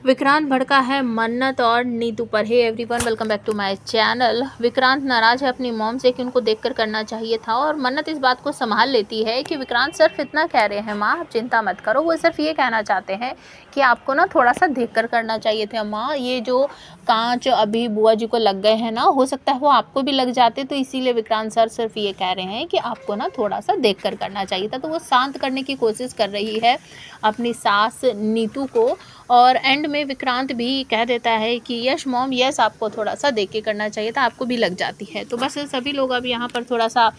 विक्रांत भड़का है मन्नत और नीतू पर। Hey everyone, welcome back to my channel. Vikrant नाराज है अपनी मॉम से कि उनको देखकर करना चाहिए था, और मन्नत इस बात को संभाल लेती है कि विक्रांत सिर्फ इतना कह रहे हैं, माँ आप चिंता मत करो, वो सिर्फ ये कहना चाहते हैं कि आपको ना थोड़ा सा देखकर करना चाहिए था माँ। ये जो कांच अभी बुआ जी को लग गए हैं ना, हो सकता है वो आपको भी लग जाते, तो इसीलिए विक्रांत सर सिर्फ ये कह रहे हैं कि आपको ना थोड़ा सा देखकर करना चाहिए था। तो वो शांत करने की कोशिश कर रही है अपनी सास नीतू को, और एंड में विक्रांत भी कह देता है कि यस मॉम, यस आपको थोड़ा सा देख के करना चाहिए था, आपको भी लग जाती है। तो बस सभी लोग अब यहाँ पर थोड़ा सा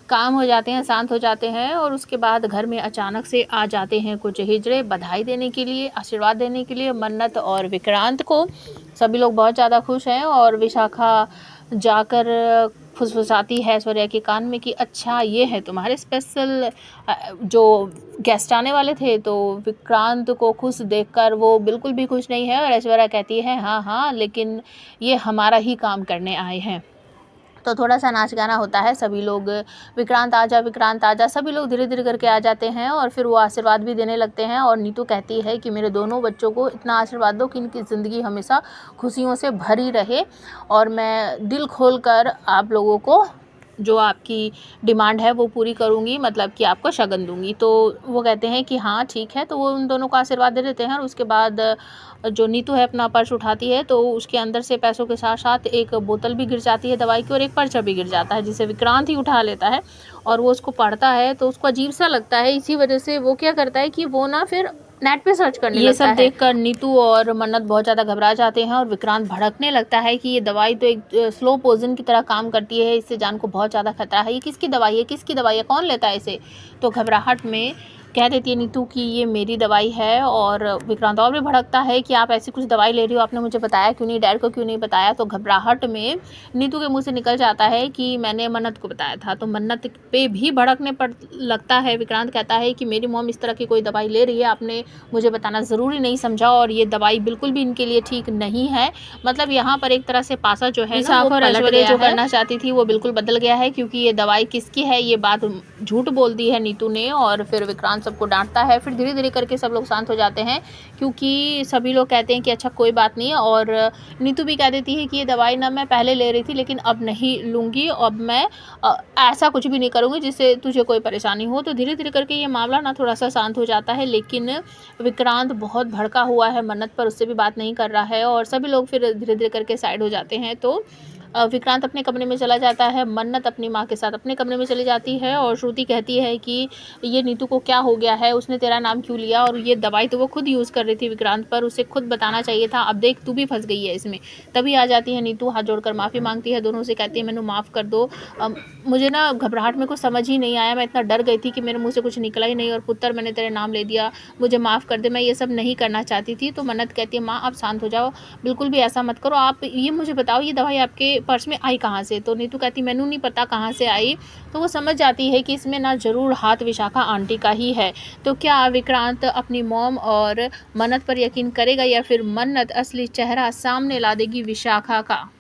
काम हो जाते हैं, शांत हो जाते हैं, और उसके बाद घर में अचानक से आ जाते हैं कुछ हिजड़े बधाई देने के लिए, आशीर्वाद देने के लिए मन्नत और विक्रांत को। सभी लोग बहुत ज़्यादा खुश हैं, और विशाखा जाकर फुसफुसाती है ऐश्वर्या के कान में कि अच्छा ये है तुम्हारे स्पेशल जो गेस्ट आने वाले थे। तो विक्रांत को खुश देखकर वो बिल्कुल भी खुश नहीं है, और ऐश्वर्या कहती है हाँ हाँ, लेकिन ये हमारा ही काम करने आए हैं। तो थोड़ा सा नाच गाना होता है, सभी लोग विक्रांत आजा विक्रांत आजा, सभी लोग धीरे धीरे करके आ जाते हैं, और फिर वो आशीर्वाद भी देने लगते हैं। और नीतू कहती है कि मेरे दोनों बच्चों को इतना आशीर्वाद दो कि इनकी ज़िंदगी हमेशा खुशियों से भरी रहे, और मैं दिल खोल कर आप लोगों को जो आपकी डिमांड है वो पूरी करूँगी, मतलब कि आपको शगन दूँगी। तो वो कहते हैं कि हाँ ठीक है, तो वो उन दोनों को आशीर्वाद दे देते हैं। और उसके बाद जो नीतू है अपना पर्स उठाती है, तो उसके अंदर से पैसों के साथ साथ एक बोतल भी गिर जाती है दवाई की, और एक पर्चा भी गिर जाता है, जिसे विक्रांत ही उठा लेता है। और वो उसको पढ़ता है तो उसको अजीब सा लगता है, इसी वजह से वो क्या करता है कि वो ना फिर नेट पे सर्च करने लगता है। ये सब देखकर नीतू और मन्नत बहुत ज़्यादा घबरा जाते हैं, और विक्रांत भड़कने लगता है कि ये दवाई तो एक स्लो पॉइजन की तरह काम करती है, इससे जान को बहुत ज़्यादा खतरा है, ये किसकी दवाई है, किसकी दवाई है, कौन लेता है इसे। तो घबराहट में कह देती है नीतू कि ये मेरी दवाई है, और विक्रांत और भी भड़कता है कि आप ऐसी कुछ दवाई ले रही हो, आपने मुझे बताया क्यों नहीं, डैड को क्यों नहीं बताया। तो घबराहट में नीतू के मुंह से निकल जाता है कि मैंने मन्नत को बताया था। तो मन्नत पे भी भड़कने पर लगता है। विक्रांत कहता है कि मेरी मॉम इस तरह की कोई दवाई ले रही है, आपने मुझे बताना ज़रूरी नहीं समझा, और ये दवाई बिल्कुल भी इनके लिए ठीक नहीं है। मतलब यहाँ पर एक तरह से पासा जो है ना, वो ऐश्वर्या जो करना चाहती थी वो बिल्कुल बदल गया है, क्योंकि ये दवाई किसकी है ये बात झूठ बोल दी है नीतू ने। और फिर विक्रांत सबको डांटता है, फिर धीरे धीरे करके सब लोग शांत हो जाते हैं, क्योंकि सभी लोग कहते हैं कि अच्छा कोई बात नहीं। और नीतू भी कह देती है कि ये दवाई ना मैं पहले ले रही थी, लेकिन अब नहीं लूँगी, अब मैं ऐसा कुछ भी नहीं करूँगी जिससे तुझे कोई परेशानी हो। तो धीरे धीरे करके ये मामला ना थोड़ा सा शांत हो जाता है, लेकिन विक्रांत बहुत भड़का हुआ है मन्नत पर, उससे भी बात नहीं कर रहा है, और सभी लोग फिर धीरे धीरे करके साइड हो जाते हैं। तो विक्रांत अपने कमरे में चला जाता है, मन्नत अपनी माँ के साथ अपने कमरे में चली जाती है, और श्रुति कहती है कि ये नीतू को क्या हो गया है, उसने तेरा नाम क्यों लिया, और ये दवाई तो वो खुद यूज़ कर रही थी विक्रांत पर, उसे खुद बताना चाहिए था, अब देख तू भी फंस गई है इसमें। तभी आ जाती है नीतू, हाथ जोड़कर माफ़ी मांगती है दोनों से, कहती है मैंने माफ़ कर दो, मुझे ना घबराहट में कुछ समझ ही नहीं आया, मैं इतना डर गई थी कि मेरे मुँह से कुछ निकला ही नहीं, और पुत्र मैंने तेरे नाम ले दिया, मुझे माफ़ कर दे, मैं ये सब नहीं करना चाहती थी। तो मन्नत कहती है माँ आप शांत हो जाओ, बिल्कुल भी ऐसा मत करो, आप ये मुझे बताओ ये दवाई आपके पर्स में आई कहाँ से। तो नीतू कहती मैनू नहीं पता कहाँ से आई। तो वो समझ जाती है कि इसमें ना ज़रूर हाथ विशाखा आंटी का ही है। तो क्या विक्रांत अपनी मॉम और मन्नत पर यकीन करेगा, या फिर मन्नत असली चेहरा सामने ला देगी विशाखा का।